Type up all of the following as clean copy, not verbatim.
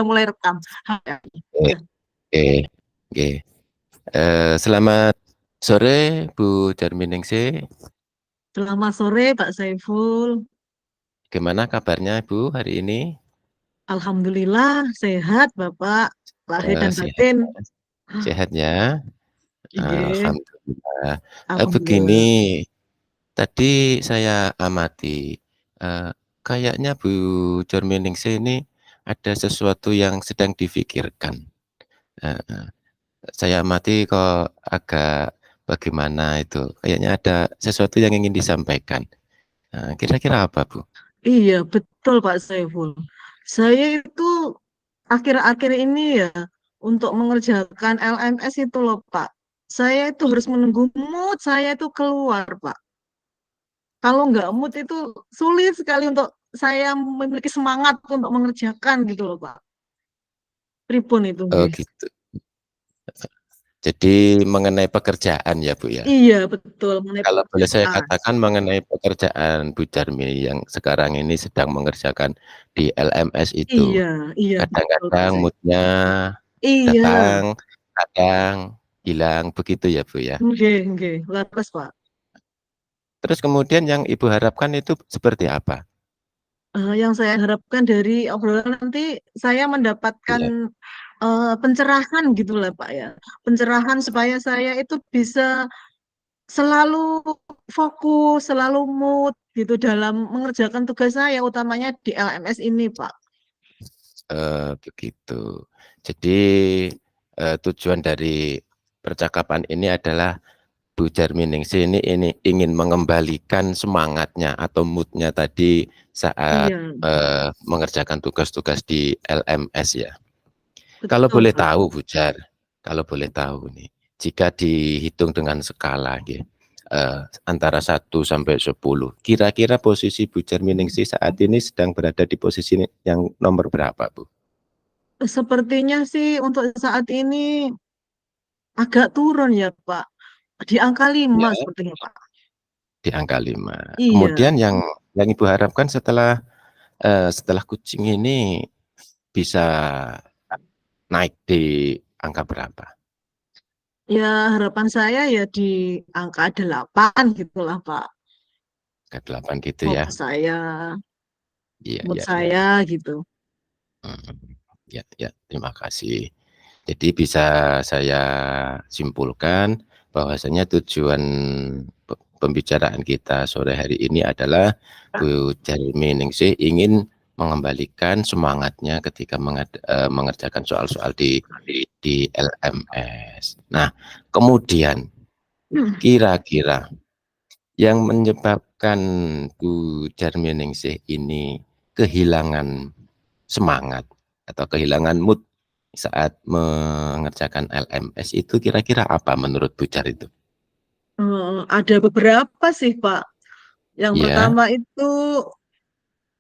mulai rekam. Oke, oke. Selamat sore Bu Darminingsih. Selamat sore Pak Saiful. Gimana kabarnya Bu hari ini? Alhamdulillah sehat Bapak, lahir dan Sehat, batin. sehat ya. Iya, Alhamdulillah. Begini, alhamdulillah. tadi saya amati, kayaknya Bu Darminingsih ini ada sesuatu yang sedang difikirkan. Eh, saya amati kok agak bagaimana itu, kayaknya ada sesuatu yang ingin disampaikan. Kira-kira apa Bu? Iya, betul Pak Saiful. Saya itu akhir-akhir ini ya untuk mengerjakan LMS itu loh Pak. Saya itu harus menunggu mood saya itu keluar Pak. Kalau nggak mood itu sulit sekali untuk saya memiliki semangat untuk mengerjakan gitu loh Pak. Pripun itu, Oh nggih. gitu. Jadi mengenai pekerjaan ya Bu ya? Iya, betul, mengenai Kalau boleh saya pekerjaan. katakan mengenai pekerjaan Bu Darmi yang sekarang ini sedang mengerjakan di LMS itu, Iya, iya, betul Pak kadang-kadang Said. mood-nya Iya, datang, kadang hilang, begitu ya Bu ya? nggih, nggih, laras Pak. Terus kemudian yang Ibu harapkan itu seperti apa? Yang saya harapkan dari obrolan nanti saya mendapatkan Iya, pencerahan gitu lah Pak ya. Pencerahan supaya saya itu bisa selalu fokus, selalu mood gitu dalam mengerjakan tugas saya, utamanya di LMS ini Pak. begitu. Jadi, tujuan dari percakapan ini adalah Bu Darminingsih ini ingin mengembalikan semangatnya atau mood-nya tadi saat Iya, mengerjakan tugas-tugas di LMS ya. Kalau betul boleh Pak. tahu Bu Jar, kalau boleh tahu nih, jika dihitung dengan skala gitu, antara 1 sampai 10, kira-kira posisi Bu Darminingsih saat ini sedang berada di posisi yang nomor berapa Bu? Sepertinya sih untuk saat ini agak turun ya Pak. Di angka 5 Ya, sepertinya Pak. di angka 5. Iya. Kemudian yang Ibu harapkan setelah kucing ini bisa naik di angka berapa? Ya harapan saya ya di angka 8 gitulah Pak. Ke 8 gitu ya? Fokus saya, Iya, mood iya, iya. saya gitu. Ya, ya, terima kasih. Jadi bisa saya simpulkan bahwasanya tujuan pembicaraan kita sore hari ini adalah Bu Darminingsih ingin mengembalikan semangatnya ketika mengerjakan soal-soal di LMS. Nah, kemudian Hmm. kira-kira yang menyebabkan Bu Darminingsih ini kehilangan semangat atau kehilangan mood saat mengerjakan LMS itu kira-kira apa menurut Bu Jar itu? Ada beberapa sih Pak. Yang Ya, pertama itu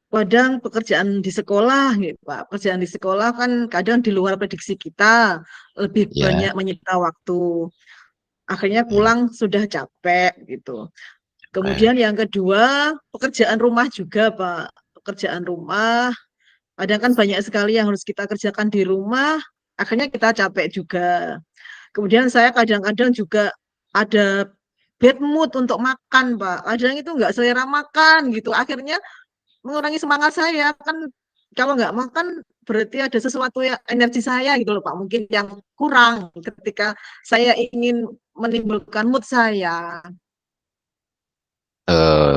kadang pekerjaan di sekolah gitu Pak. Pekerjaan di sekolah kan kadang di luar prediksi kita, lebih ya, banyak menyita waktu. Akhirnya hmm, pulang sudah capek gitu. eh, Kemudian yang kedua, pekerjaan rumah juga, Pak. Pekerjaan rumah, kadang kan banyak sekali yang harus kita kerjakan di rumah, akhirnya kita capek juga. Kemudian saya kadang-kadang juga ada bad mood untuk makan, Pak. Kadang itu nggak selera makan gitu. Akhirnya mengurangi semangat saya. Kan kalau nggak makan berarti ada sesuatu yang energi saya gitu loh, Pak. Mungkin yang kurang ketika saya ingin menimbulkan mood saya.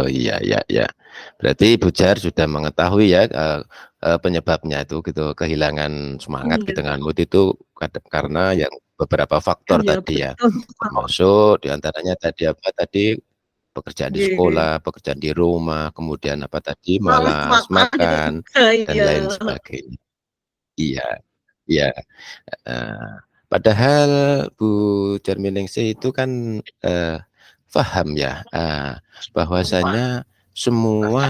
iya, iya, iya. Berarti Bu Jar sudah mengetahui ya penyebabnya itu gitu, kehilangan semangat Iya, dengan mood itu karena yang beberapa faktor iya tadi ya, betul. termasuk diantaranya tadi apa tadi pekerjaan di Iya. sekolah, pekerjaan di rumah, kemudian apa tadi Males malas makan itu makan juga, dan iya. lain sebagainya. Iya, iya. Eee, Padahal Bu Darminingsih itu kan, paham ya, bahwasanya semua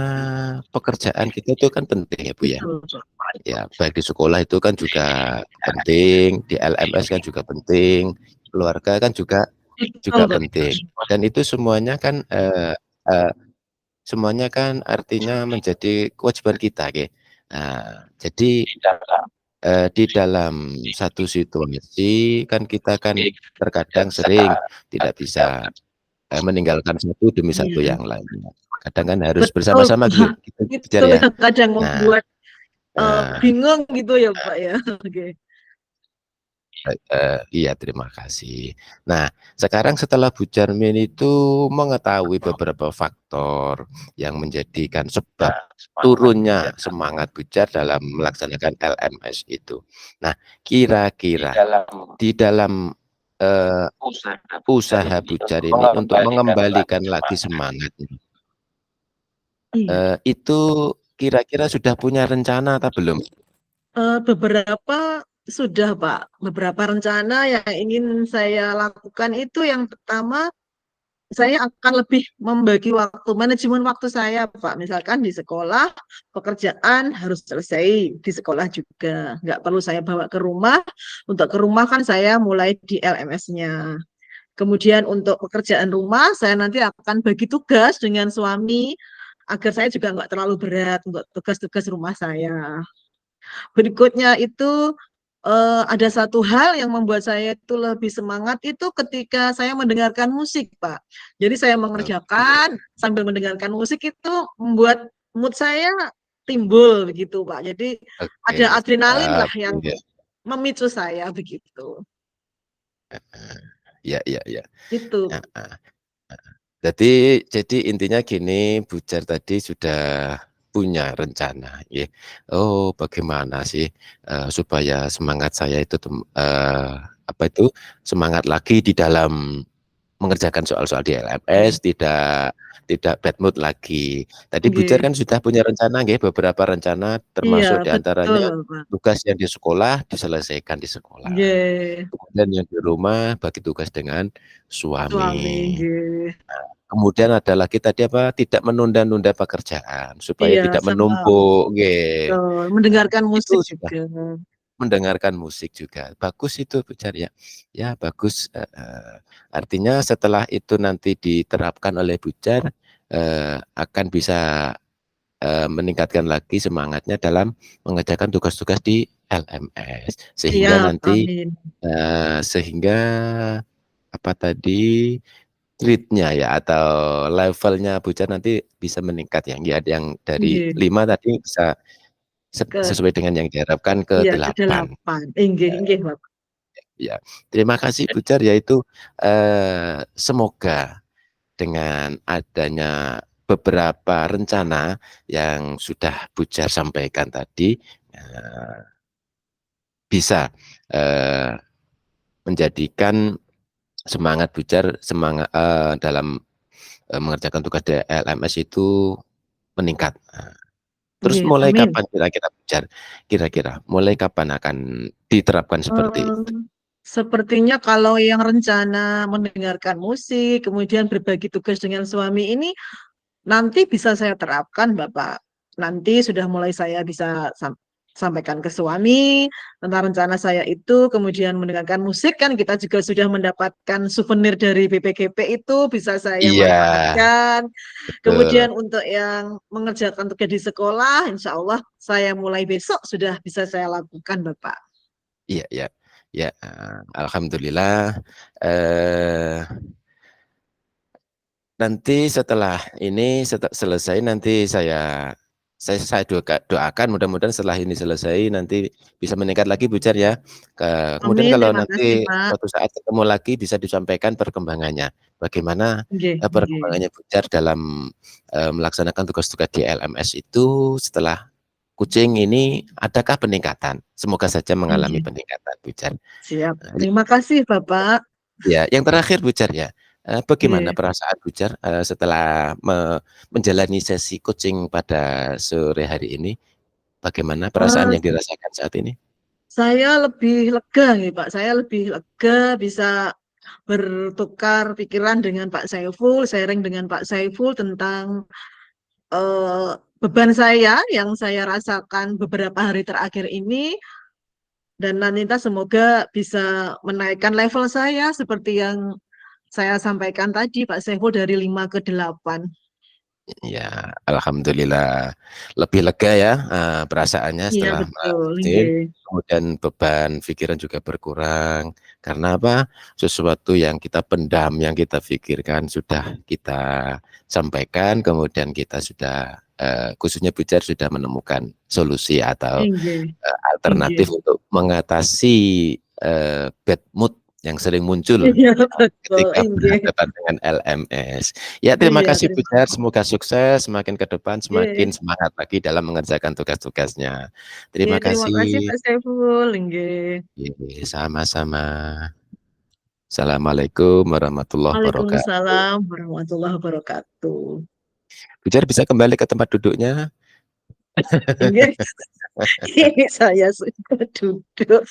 pekerjaan kita itu kan penting ya, Bu, ya. Betul. Ya, baik di sekolah itu kan juga penting, di LMS kan juga penting, keluarga kan juga Betul, Pak. penting, dan itu semuanya kan, eee, semuanya kan artinya menjadi kewajiban kita, nggih. Nah, jadi di dalam satu situasi kan kita kan terkadang sering tidak bisa, meninggalkan satu demi satu Iya, yang lainnya. Kadang kan harus betul, bersama-sama Pak. gitu Itu Fajar ya. yang kadang Nah, membuat eee bingung gitu ya, Pak ya. Oke. Iya terima kasih. Nah, sekarang setelah Bu Jarmin itu mengetahui beberapa faktor yang menjadikan sebab turunnya semangat Bu Jar dalam melaksanakan LMS itu. Nah, kira-kira di dalam, eee, usaha Bu Jar ini untuk mengembalikan lagi semangatnya, Iya. itu kira-kira sudah punya rencana atau belum? Beberapa sudah, Pak. Beberapa rencana yang ingin saya lakukan itu yang pertama, saya akan lebih membagi waktu, manajemen waktu saya, Pak. Misalkan di sekolah, pekerjaan harus selesai di sekolah juga. Nggak perlu saya bawa ke rumah. Untuk ke rumah kan saya mulai di LMS-nya. Kemudian untuk pekerjaan rumah, saya nanti akan bagi tugas dengan suami, agar saya juga nggak terlalu berat untuk tugas-tugas rumah saya. Berikutnya itu ada satu hal yang membuat saya itu lebih semangat itu ketika saya mendengarkan musik, Pak. Jadi saya Oke mengerjakan sambil mendengarkan musik itu membuat mood saya timbul begitu, Pak. Jadi oke, ada adrenalin siap, lah yang iya, memicu saya begitu. heeh. Iya iya iya, Itu. heeh. Jadi intinya gini, Bu Jar tadi sudah punya rencana ya. Oh, bagaimana sih, supaya semangat saya itu apa itu, semangat lagi di dalam mengerjakan soal-soal di Oke. LMS, tidak bad mood lagi. Tadi Bu Jar Nggih. kan sudah punya rencana nggih, beberapa rencana Iya, termasuk di betul, antaranya Pak. tugas yang di sekolah diselesaikan di sekolah. Nggih. Kemudian yang di rumah bagi tugas dengan Suami, suami. nggih. Kemudian ada lagi tadi apa, tidak menunda-nunda pekerjaan, supaya Iya, tidak sama menumpuk, nggih. Nah, mendengarkan itu musik sudah juga. mendengarkan musik juga. Bagus itu Bu Jar ya. Ya bagus, heeh. Artinya setelah itu nanti diterapkan oleh Bu Jar, akan bisa, meningkatkan lagi semangatnya dalam mengerjakan tugas-tugas di LMS. Sehingga Siap, nanti, amin. sehingga apa tadi, grade-nya ya atau levelnya Bu Jar nanti bisa meningkat ya, nggih yang dari Nggih, 5 tadi bisa ke sesuai dengan yang diharapkan ke iya, ke 8. 8. Inggih inggih, Bapak. Ya, terima kasih Bu Jar yaitu, semoga dengan adanya beberapa rencana yang sudah Bu Jar sampaikan tadi, eee, bisa, eee, menjadikan semangat Bu Jar dalam, mengerjakan tugas di LMS itu meningkat. Terus Nggih, mulai amin. kapan kira-kira Bu Jar? Kira-kira mulai kapan akan diterapkan seperti itu? Eee, Sepertinya kalau yang rencana mendengarkan musik, kemudian berbagi tugas dengan suami ini nanti bisa saya terapkan, Bapak. Nanti sudah mulai saya bisa sampaikan ke suami tentang rencana saya itu, kemudian mendengarkan musik kan kita juga sudah mendapatkan souvenir dari BPGP itu bisa saya Iya, manfaatkan. betul. Kemudian untuk yang mengerjakan tugas di sekolah, insya Allah saya mulai besok sudah bisa saya lakukan, Bapak. Iya iya. Ya, alhamdulillah, eee, nanti setelah ini selesai nanti saya doakan mudah-mudahan setelah ini selesai nanti bisa meningkat lagi Bu Jar ya. Kemudian Amin, kalau terima kasih, nanti Pak. suatu saat ketemu lagi bisa disampaikan perkembangannya. Bagaimana, Nggih, nggih. perkembangannya Bu Jar dalam, melaksanakan tugas-tugas di LMS itu setelah kucing ini adakah peningkatan? Semoga saja mengalami Nggih. peningkatan Bu Jar. Siap. Eee, Terima kasih, Bapak. ya yang terakhir Bu Jar ya, bagaimana Nggih. perasaan Bu Jar, setelah menjalani sesi coaching pada sore hari ini? Bagaimana perasaan Eh, yang dirasakan saat ini? saya lebih lega nih, Pak. Saya lebih lega bisa bertukar pikiran dengan Pak Saiful, sharing dengan Pak Saiful tentang eh, beban saya yang saya rasakan beberapa hari terakhir ini. Dan nanti semoga bisa menaikkan level saya seperti yang saya sampaikan tadi, Pak Saiful, dari 5 ke 8. Ya, alhamdulillah lebih lega ya, perasaannya Iya setelah betul, vaksin, nggih. kemudian beban pikiran juga berkurang. Karena apa? Sesuatu yang kita pendam, yang kita pikirkan sudah kita sampaikan, kemudian kita sudah, khususnya Bujar sudah menemukan solusi atau, Nggih, nggih. alternatif untuk mengatasi, bad mood yang sering muncul Iya betul, ketika nggih. berhadapan dengan LMS. Ya terima Iya, kasih terima Bujar, semoga sukses semakin ke depan semakin kasih. semangat lagi dalam mengerjakan tugas-tugasnya. Nggih, Terima terima kasih kasih. Pak Saiful, nggih. Iya, sama-sama. Assalamualaikum warahmatullahi wabarakatuh. Waalaikumsalam warahmatullahi wabarakatuh. Bujar bisa kembali ke tempat duduknya? Nggih, ini saya sudah duduk.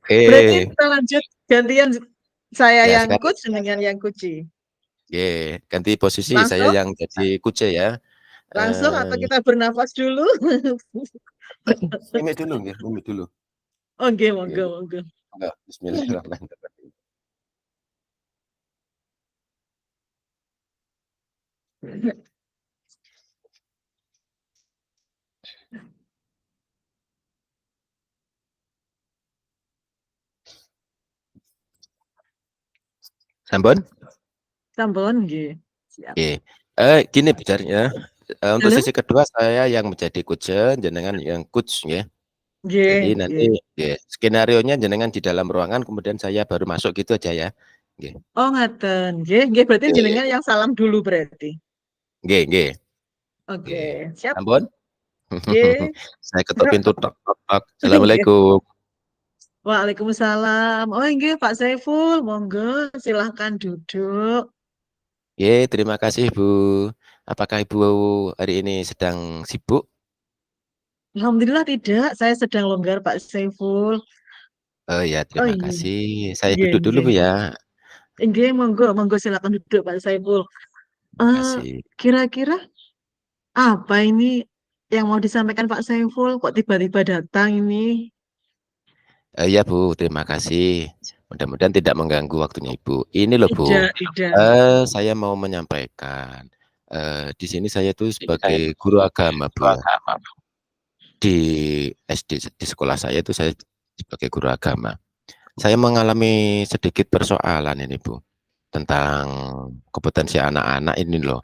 Berarti Oke. kita lanjut gantian saya Ya yang sekarang coach dengan yang kuci. ganti posisi saya Langsung? yang jadi kuce ya. Langsung atau Eh, kita bernafas dulu? Mimi dulu nggih, Mimi dulu. Oke, Nggih. monggo, monggo. Enggak, bismillahirrahmanirrahim. Sampun? Sampun, nggih. Siap. Oke. Gini bicaranya, untuk Halo? sesi kedua saya yang menjadi coach, jenengan yang coach nggih. Nggih, Jadi nanti nggih. nggih, skenarionya jenengan di dalam ruangan kemudian saya baru masuk gitu aja ya. Nggih. Oh, ngaten. Nggih, nggih berarti Nggih. jenengan yang salam dulu berarti. Nggih nggih. Nggih. Oke, siap. Sampun? Nggih. Saya ketuk pintu tok tok tok. Assalamualaikum. Waalaikumsalam. Oh, nggih Pak Saiful, monggo silahkan duduk. Nggih, terima kasih Bu. Apakah Ibu hari ini sedang sibuk? Alhamdulillah tidak, saya sedang longgar Pak Saiful. Oh ya, Oh terima iya, kasih. Saya nggih, duduk dulu nggih. Bu ya. Nggih, monggo, monggo silakan duduk Pak Saiful. Terima Eh, kasih. kira-kira apa ini yang mau disampaikan Pak Saiful? Kok tiba-tiba datang ini? Iya Bu, terima kasih. Mudah-mudahan tidak mengganggu waktunya Ibu. Ini loh Bu, Tidak, tidak. saya mau menyampaikan, di sini saya tuh Ini saya sebagai guru agama Bu ya. agama. Di SD, di sekolah saya itu saya sebagai guru agama. Saya mengalami sedikit persoalan ini Bu, tentang kompetensi anak-anak ini loh.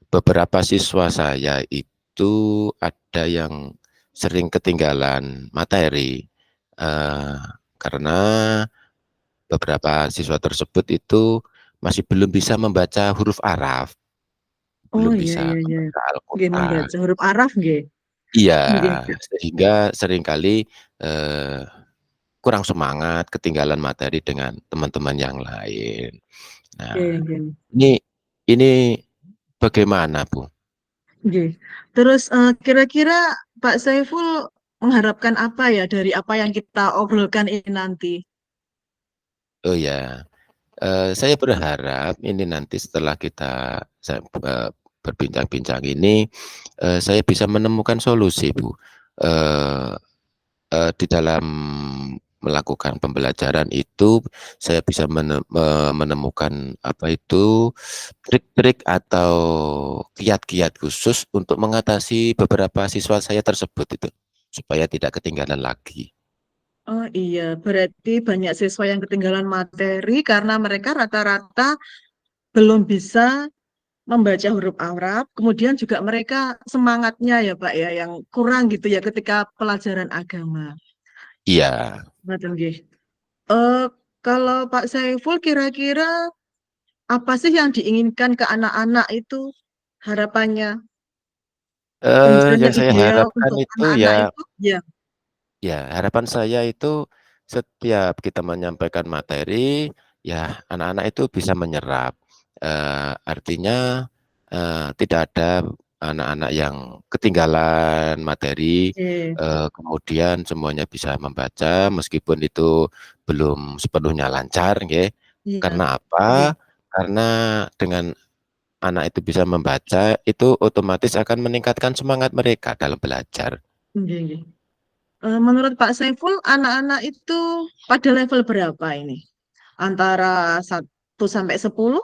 Beberapa siswa saya itu ada yang sering ketinggalan materi, karena beberapa siswa tersebut itu masih belum bisa membaca huruf Arab, Oh belum iya, bisa iya, iya. membaca Nggih, Al-Quran. membaca huruf Araf nggih. Iya, Nggih, sehingga seringkali kurang semangat, ketinggalan materi dengan teman-teman yang lain. nggih, Nah, nggih. ini ini bagaimana Bu? Nggih. Terus kira-kira Pak Saiful mengharapkan apa ya dari apa yang kita obrolkan ini nanti? Oh ya, saya berharap ini nanti setelah kita berbincang-bincang ini, saya bisa menemukan solusi Bu. Eh, di dalam melakukan pembelajaran itu saya bisa menemukan apa itu trik-trik atau kiat-kiat khusus untuk mengatasi beberapa siswa saya tersebut itu supaya tidak ketinggalan lagi. Oh iya, berarti banyak siswa yang ketinggalan materi karena mereka rata-rata belum bisa membaca huruf Arab. Kemudian juga mereka semangatnya ya Pak ya yang kurang gitu ya ketika pelajaran agama. Iya, Ngoten nggih. Eh, kalau Pak Saiful kira-kira apa sih yang diinginkan ke anak-anak itu harapannya? Pembelajaran yang yang saya ideal harapkan untuk itu anak-anak ya itu ya. ya, harapan saya itu setiap kita menyampaikan materi, ya anak-anak itu bisa menyerap. Artinya tidak ada anak-anak yang ketinggalan materi, Oke. kemudian semuanya bisa membaca meskipun itu belum sepenuhnya lancar, nggih. Iya. Karena Oke. apa? Karena dengan anak itu bisa membaca, itu otomatis akan meningkatkan semangat mereka dalam belajar. Oke, oke. Menurut Pak Saiful, anak-anak itu pada level berapa ini? Antara 1 sampai 10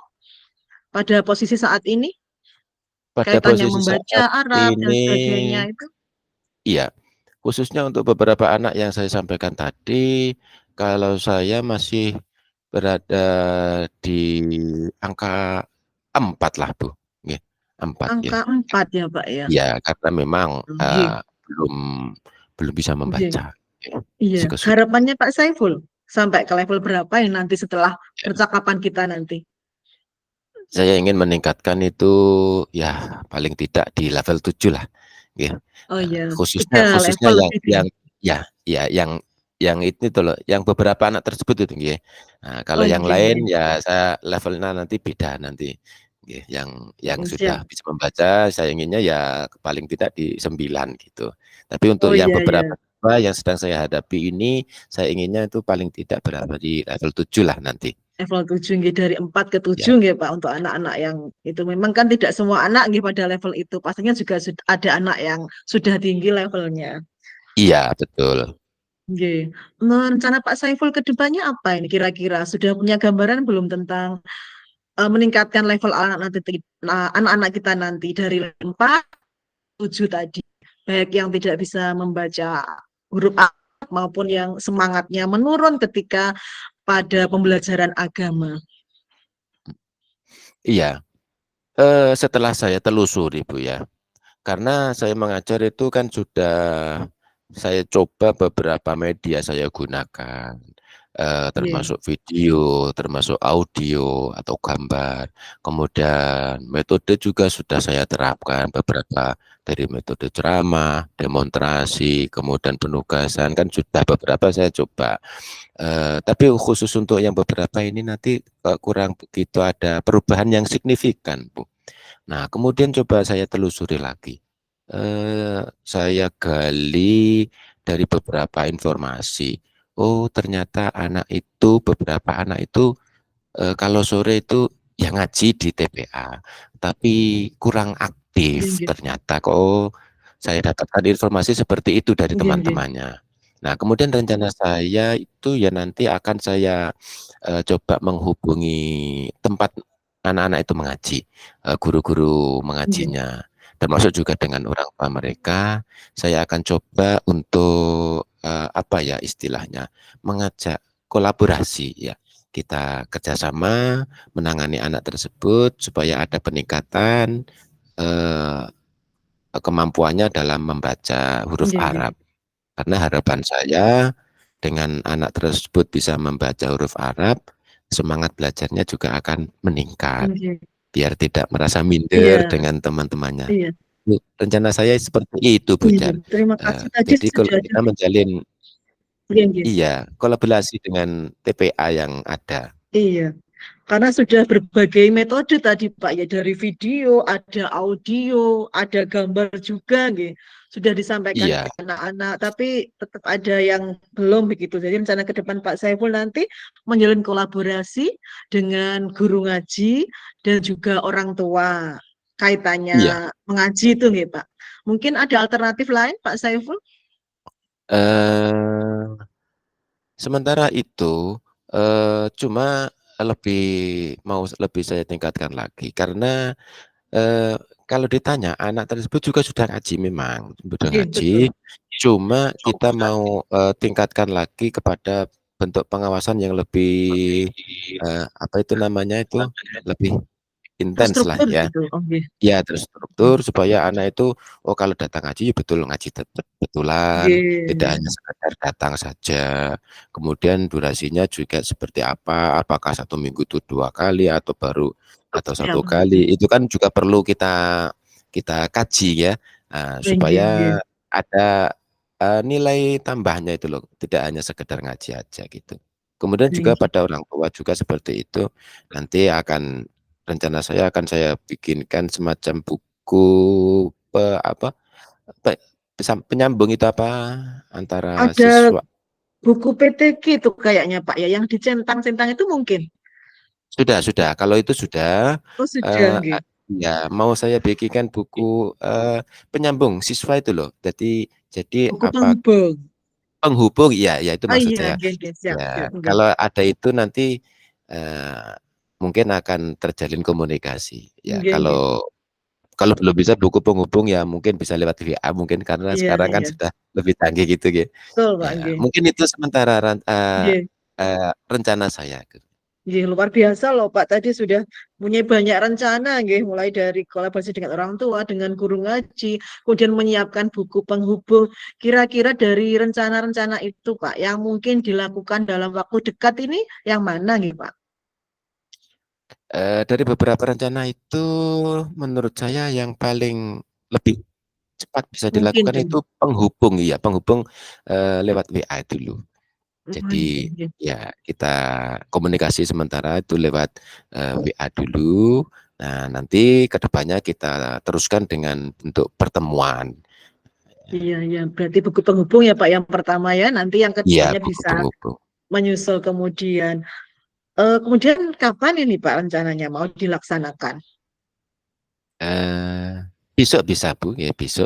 pada posisi saat ini? pada kaitannya posisi membaca saat Arab dan ini sebagainya itu? iya, khususnya untuk beberapa anak yang saya sampaikan tadi, kalau saya masih berada di angka 4 lah, Bu, nggih, 4 ya. Angka 4 ya, Pak, ya? Iya, karena memang, Nggih, belum belum bisa nggih. membaca, ya, Iya, suka-suka. harapannya Pak Saiful sampai ke level berapa yang nanti setelah percakapan kita nanti? Saya ingin meningkatkan itu ya paling tidak di level 7 lah, nggih. Oh iya, Khususnya 3 khususnya level yang lebih yang tinggi. ya ya yang itu tuh loh, yang beberapa anak tersebut itu nggih. Nah, kalau Oh yang nggih nggih, lain ya saya levelnya nanti beda nanti, nggih. Yang siap. sudah bisa membaca saya inginnya ya paling tidak di 9 gitu. Tapi untuk Oh yang iya iya, beberapa yang sedang saya hadapi ini, saya inginnya itu paling tidak berada di level 7 lah nanti. level 7 nggih, dari 4 ke Ya. 7 nggih Pak, untuk anak-anak yang itu memang kan tidak semua anak nggih pada level itu. Pastinya juga ada anak yang sudah tinggi levelnya. Iya, betul. Nggih. Nah, rencana Pak Saiful ke depannya apa ini kira-kira? Sudah punya gambaran belum tentang meningkatkan level anak-anak kita nanti dari 4 7 tadi, baik yang tidak bisa membaca huruf A maupun yang semangatnya menurun ketika pada pembelajaran agama. Iya, setelah saya telusuri, Bu, ya. Karena saya mengajar itu kan sudah saya coba beberapa media saya gunakan, Nggih, termasuk video, termasuk audio atau gambar. Kemudian metode juga sudah saya terapkan beberapa dari metode ceramah, demonstrasi, kemudian penugasan kan sudah beberapa saya coba. Tapi khusus untuk yang beberapa ini nanti kurang begitu ada perubahan yang signifikan, Bu. Nah, kemudian coba saya telusuri lagi. Saya gali dari beberapa informasi. Oh, ternyata beberapa anak itu kalau sore itu ya ngaji di TPA, tapi kurang nggih, aktif nggih, ternyata. Kok saya dapatkan informasi seperti itu dari nggih, nggih, teman-temannya. Nah, kemudian rencana saya itu ya nanti akan saya coba menghubungi tempat anak-anak itu mengaji, guru-guru nggih, mengajinya, termasuk juga dengan orang tua mereka. Saya akan coba untuk apa ya istilahnya, mengajak kolaborasi ya. Kita kerjasama menangani anak tersebut supaya ada peningkatan eh, kemampuannya dalam membaca huruf nggih, nggih, Arab. Karena harapan saya dengan anak tersebut bisa membaca huruf Arab, semangat belajarnya juga akan meningkat, nggih. biar tidak merasa minder Iya, dengan teman-temannya. iya, Rencana saya seperti itu, Bu iya. Jan. Terima kasih tadi Jadi kalau sudah ada. kita menjalin Nggih, nggih. iya kolaborasi dengan TPA yang ada. Iya. Karena sudah berbagai metode tadi Pak ya, dari video, ada audio, ada gambar juga gitu. Sudah disampaikan ke Iya, anak-anak, tapi tetap ada yang belum begitu. Jadi rencana ke depan Pak Saiful nanti menjalin kolaborasi dengan guru ngaji dan juga orang tua kaitannya iya. mengaji itu nggih Pak. Mungkin ada alternatif lain Pak Saiful? Eh, Sementara itu cuma lebih saya tingkatkan lagi karena eh, kalau ditanya anak tersebut juga sudah ngaji memang sudah Iya, betul. ngaji, cuma kita mau tingkatkan lagi kepada bentuk pengawasan yang lebih apa itu namanya itu lebih intens lah Terstruktur ya. gitu. Oh, iya. Ya terstruktur supaya anak itu, oh kalau datang ngaji, ya betul ngaji betulan, tidak Iya. hanya sekedar datang saja. Kemudian durasinya juga seperti apa, apakah 1 minggu itu 2 kali atau baru atau Ya, 1 betul. kali, itu kan juga perlu kita kita kaji ya, Iya, iya. supaya ada nilai tambahnya itu loh, tidak hanya sekedar ngaji aja gitu. Kemudian juga Iya. pada orang tua juga seperti itu, nanti rencana saya akan saya bikinkan semacam buku apa penyambung itu apa antara Ada siswa. buku PTQ itu kayaknya Pak ya, yang dicentang-centang itu mungkin. Sudah kalau itu sudah Oh sudah, eh, nggih. ya mau saya bikinkan buku penyambung siswa itu loh. Jadi Buku apa penghubung. penghubung ya ya itu Oh maksud iya, saya. nggih, nggih, siap, Ya siap, nggih. kalau ada itu nanti eh, mungkin akan terjalin komunikasi. Ya Nggih, nggih. kalau kalau belum bisa buku penghubung ya mungkin bisa lewat WA mungkin karena Iya sekarang kan iya, sudah lebih canggih gitu ya. betul Pak, Ya, nggih. mungkin itu sementara Nggih. rencana saya gitu. Nggih, luar biasa loh Pak. Tadi sudah punya banyak rencana, nggih, mulai dari kolaborasi dengan orang tua, dengan guru ngaji, kemudian menyiapkan buku penghubung. Kira-kira dari rencana-rencana itu, Pak, yang mungkin dilakukan dalam waktu dekat ini, yang mana, nggih, Pak? Dari beberapa rencana itu menurut saya yang paling lebih cepat bisa Mungkin, dilakukan nggih. itu penghubung ya, penghubung, lewat WA dulu. Nggih, Jadi nggih. ya kita komunikasi sementara itu lewat, WA dulu. Nah, nanti ke depannya kita teruskan dengan bentuk pertemuan. Iya, iya. Berarti buku penghubung ya, Pak, yang pertama ya. Nanti yang Iya, keduanya buku bisa penghubung. menyusul kemudian. Kemudian kapan ini, Pak, rencananya mau dilaksanakan? Eee, Besok bisa Bu, ya besok,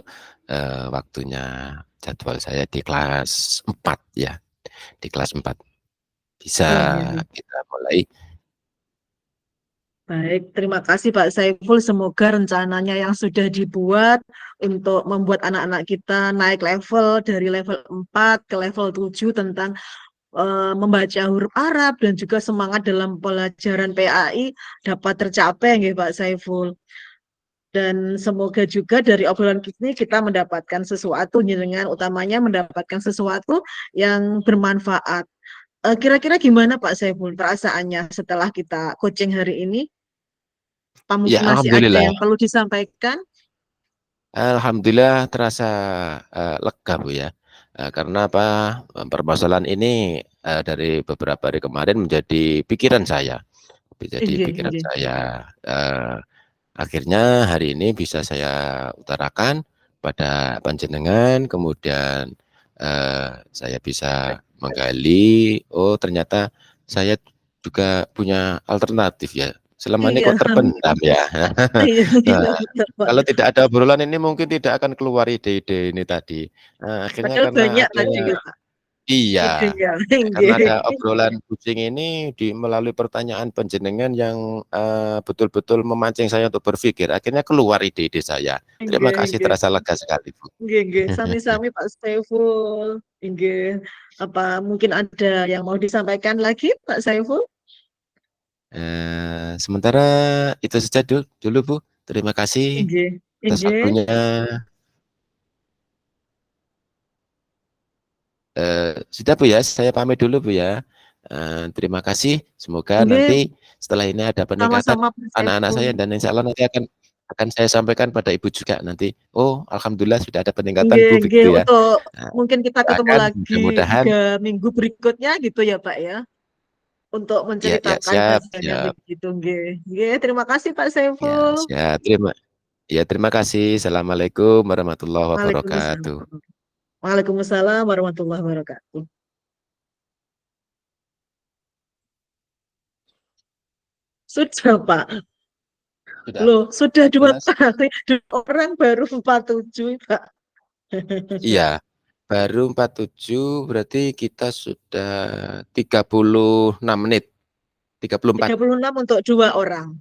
waktunya jadwal saya di kelas 4 ya, di kelas 4 bisa Oh, iya, iya. kita mulai. Baik, terima kasih Pak Saiful. Semoga rencananya yang sudah dibuat untuk membuat anak-anak kita naik level dari level 4 ke level 7 tentang membaca huruf Arab dan juga semangat dalam pelajaran PAI dapat tercapai, nggih, Pak Saiful. Dan semoga juga dari obrolan ini kita mendapatkan sesuatu, dengan utamanya mendapatkan sesuatu yang bermanfaat. Kira-kira gimana Pak Saiful perasaannya setelah kita coaching hari ini? Apa Ya mungkin masih ada alhamdulillah yang perlu disampaikan? alhamdulillah terasa, lega Bu ya, karena apa, permasalahan ini, dari beberapa hari kemarin menjadi pikiran saya, menjadi Nggih, pikiran nggih. saya, akhirnya hari ini bisa saya utarakan pada panjenengan, kemudian, saya bisa menggali, oh ternyata saya juga punya alternatif ya, selama ini Iya, kok terpendam ya. iya, iya, Nah, betul, Pak. kalau tidak ada obrolan ini mungkin tidak akan keluar ide-ide ini tadi. Akhirnya Padahal karena banyak ada tadi, nggih, Pak. iya, Idenya. karena Nggih, ada obrolan kucing ini melalui pertanyaan panjenengan yang, betul-betul memancing saya untuk berpikir, akhirnya keluar ide-ide saya. Terima nggih, kasih, nggih. terasa lega sekali, Bu. Nggih, nggih. Sami-sami Pak Saiful. Nggih. Apa mungkin ada yang mau disampaikan lagi, Pak Saiful? Sementara itu saja dulu, Bu. Terima kasih Nggih, atas nggih, waktunya. Sudah Bu ya, saya pamit dulu Bu ya. Terima kasih, semoga nggih. nanti setelah ini ada peningkatan Sama-sama Pak anak-anak Saiful. saya dan insya Allah nanti akan saya sampaikan pada Ibu juga nanti, "Oh alhamdulillah sudah ada peningkatan Nggih, Bu," nggih. begitu ya. Untuk Nah, mungkin kita ketemu doakan lagi mudah-mudahan 3 minggu berikutnya gitu ya, Pak ya. Untuk ya ya, menceritakan siap hasilnya siap. begitu, nggih. Nggih, terima kasih Pak Ya Saiful. siap, terima kasih. Assalamualaikum warahmatullahi Waalaikumsalam. wabarakatuh. Waalaikumsalam warahmatullahi wabarakatuh. Sudah, Pak. Sudah Loh, sudah dua jelas? kali. Dua orang baru 47, Pak. Iya, baru 47 berarti kita sudah 36 menit, 34. 36 untuk 2 orang.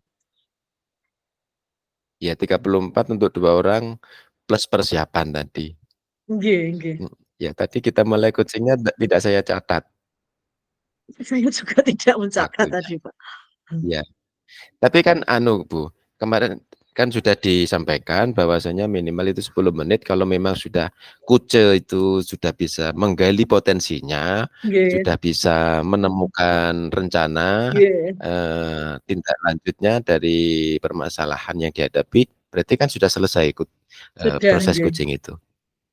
Ya 34 untuk 2 orang plus persiapan tadi. Nggih, nggih. Ya tadi kita mulai coaching-nya tidak saya catat Saya juga tidak mencatat waktunya. tadi, Pak. Iya, tapi kan anu Bu, kemarin kan sudah disampaikan bahwasanya minimal itu 10 menit kalau memang sudah kuce itu sudah bisa menggali potensinya, Nggih, sudah bisa menemukan rencana, nggih. tindak lanjutnya dari permasalahan yang dihadapi, berarti kan sudah selesai Sudah, proses nggih. coaching itu.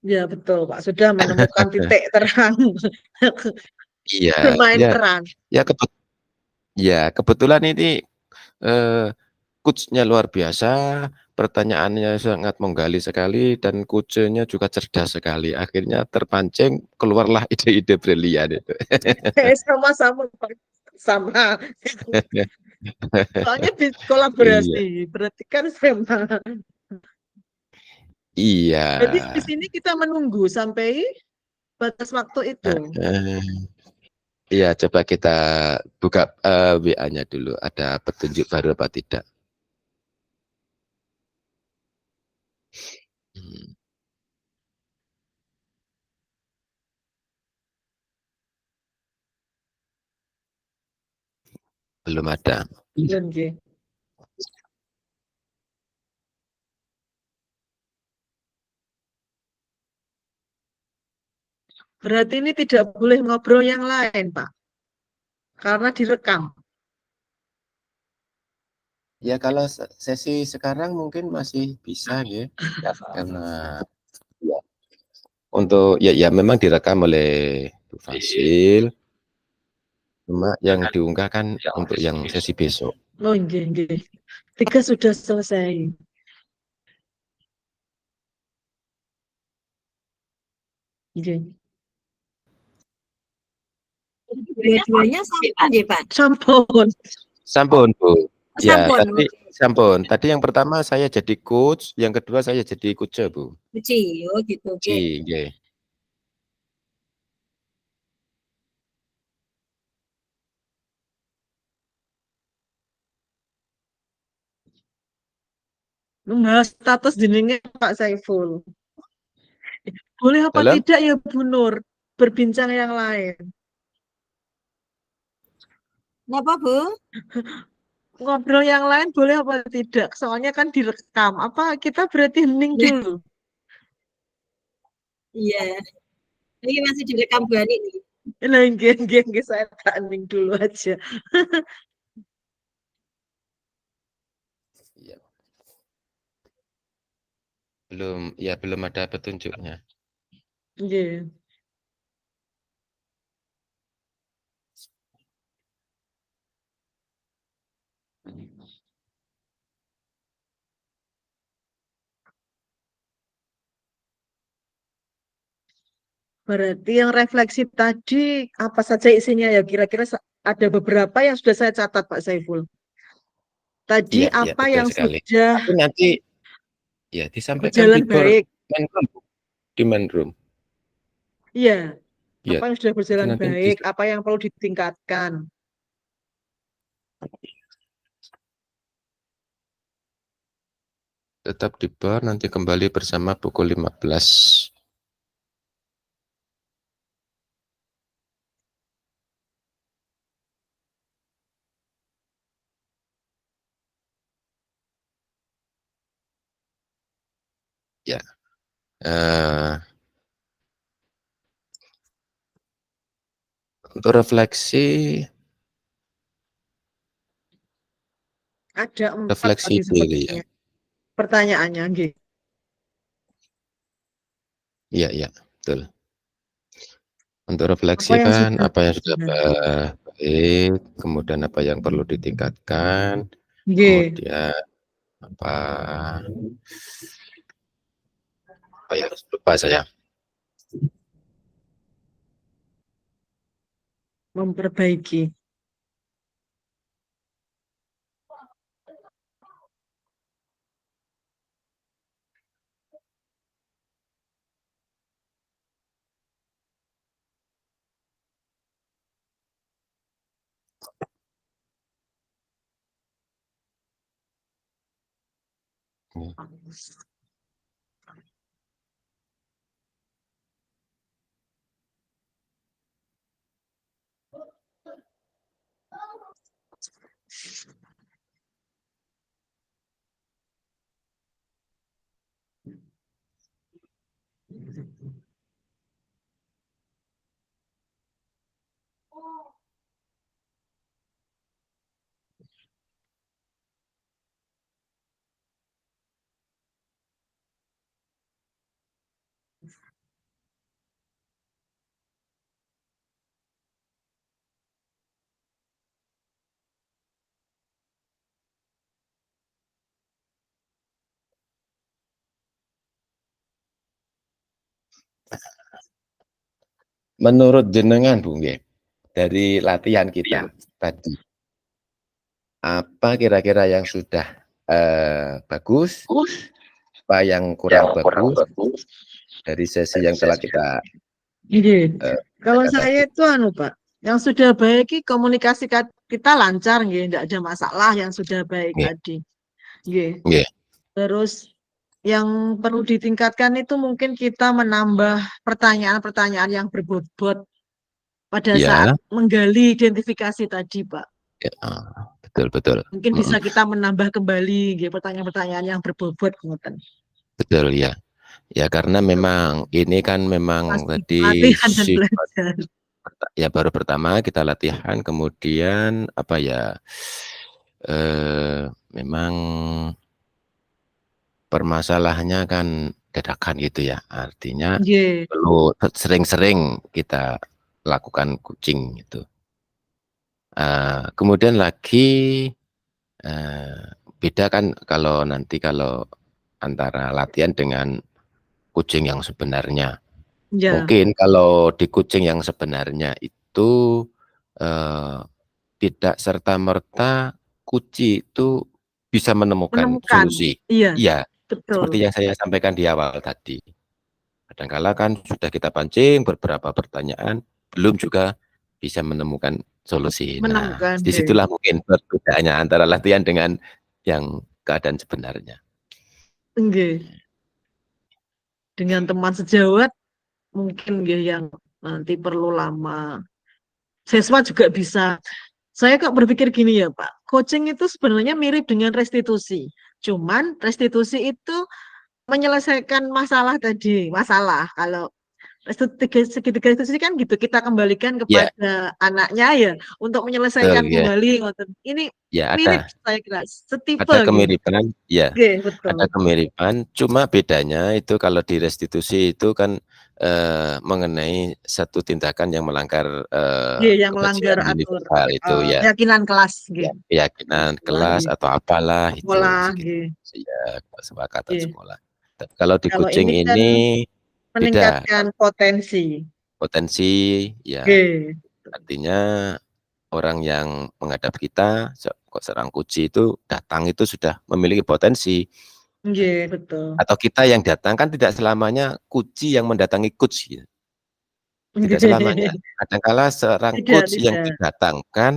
Ya, betul, Pak. Sudah menemukan titik terang. Iya, Bermain ya terang. ya kebetulan ini, eee, coach-nya luar biasa, pertanyaannya sangat menggali sekali dan coach-nya juga cerdas sekali. Akhirnya terpancing keluarlah ide-ide brilian itu. Sama-sama, Pak. Sama. Soalnya Iya kolaborasi, berarti kan sama. iya, Berarti di sini kita menunggu sampai batas waktu itu. heeh. Iya, coba kita buka, WA-nya dulu, ada petunjuk baru apa tidak. Belum ada. Belum, nggih. Berarti ini tidak boleh ngobrol yang lain, Pak, karena direkam. Ya kalau sesi sekarang mungkin masih bisa ya, karena ya, untuk ya memang direkam oleh Bu Fasil, cuma yang diunggah kan untuk yang sesi besok. Oh, nggih, nggih. 3 sudah selesai. Nggih. Dua-duanya sampun nggih, Pak? Sampun. Sampun, Bu. Ya, Sampun. tadi sampun. Tadi yang pertama saya jadi coach, yang kedua saya jadi coach, Bu. Uji, oh gitu. Oke. Nggih. Membahas status jenenge Pak Saiful. Boleh apa Dalam? tidak ya Bu Nur berbincang yang lain? Kenapa, Bu? Ngobrol yang lain boleh apa tidak? Soalnya kan direkam. Apa kita berarti hening dulu? Iya. Ini masih direkam Bu Ani nih. Nah, nggih, saya tak hening dulu aja. Ya. Belum ada petunjuknya. Nggih. Berarti yang refleksi tadi apa saja isinya ya? Kira-kira ada beberapa yang sudah saya catat Pak Saiful. Tadi Iya, apa betul yang sekali. sudah Tapi nanti ya disampaikan berjalan di baik? main room, di main room. Iya. Ya, Apa yang sudah berjalan nanti baik? Apa yang perlu ditingkatkan? tetap di bar, nanti kembali bersama pukul 15. Ya. Untuk refleksi Ada 4 refleksi tadi diri ya. sepertinya. Pertanyaannya, nggih. Iya, betul. Untuk refleksi Apa yang kan sudah apa yang sudah berjalan? baik, kemudian apa yang perlu ditingkatkan, Nggih. kemudian apa ya, lupa saya. Memperbaiki. Menurut jenengan Bu nggih, dari latihan kita tadi, apa kira-kira yang sudah bagus, apa yang kurang bagus dari sesi yang telah kita Nggih. Kalau tadi? saya itu Pak, yang sudah baik komunikasi kita lancar nggih, enggak ada masalah yang sudah baik Nggih. tadi. Nggih. Nggih. Terus yang perlu ditingkatkan itu mungkin kita menambah pertanyaan-pertanyaan yang berbobot pada saat Ya, menggali identifikasi tadi, Pak. ya, betul betul. Mungkin bisa kita menambah kembali gitu, pertanyaan-pertanyaan yang berbobot, ngoten. Betul ya. Ya karena memang ini kan memang Pasti tadi latihan dan sifat belajar. ya baru pertama kita latihan, kemudian apa ya, memang permasalahannya kan dadakan gitu ya, artinya Nggih, perlu sering-sering kita lakukan coaching gitu. Kemudian lagi, eee, beda kan kalau antara latihan dengan coaching yang sebenarnya. ya, Mungkin kalau di kucing yang sebenarnya itu, eee, tidak serta-merta kucing itu bisa menemukan menemukan. solusi. Iya, Iya, betul. seperti yang saya sampaikan di awal tadi. Kadangkala kan sudah kita pancing beberapa pertanyaan, belum juga bisa menemukan solusi. Nah, Menemukan, nggih. disitulah mungkin perbedaannya antara latihan dengan yang keadaan sebenarnya. Nggih. Dengan teman sejawat mungkin nggih yang nanti perlu lama. Siswa juga bisa. Saya kok berpikir gini ya, Pak. Coaching itu sebenarnya mirip dengan restitusi. Cuman restitusi itu menyelesaikan masalah tadi, masalah. Kalau segitiga restitusi kan gitu, kita kembalikan Ya, kepada anaknya ya untuk betul menyelesaikan ya. kembali. Ngoten. Ini Ya mirip ada. saya kira, setipe Ada gitu. kemiripan, ya, Oke, betul. ada kemiripan, cuma bedanya itu kalau di restitusi itu kan, mengenai satu tindakan yang melanggar, Iya, yang melanggar kebajikan atur universal itu ya, keyakinan kelas ya gitu. keyakinan Sekolah kelas gitu. atau apalah itu Sekolah segitu gitu. ya, kesepakatan Iya. sekolah. Tapi kalau di Kalau kucing ini kan ini beda, meningkatkan potensi. potensi ya Oke. artinya orang yang menghadap kita, kok seorang kucing itu datang itu sudah memiliki potensi. Iya, betul. Atau kita yang datang kan tidak selamanya coach yang mendatangi coach gitu, tidak selamanya. Kadangkala seorang Tidak, coach yang tidak. didatangkan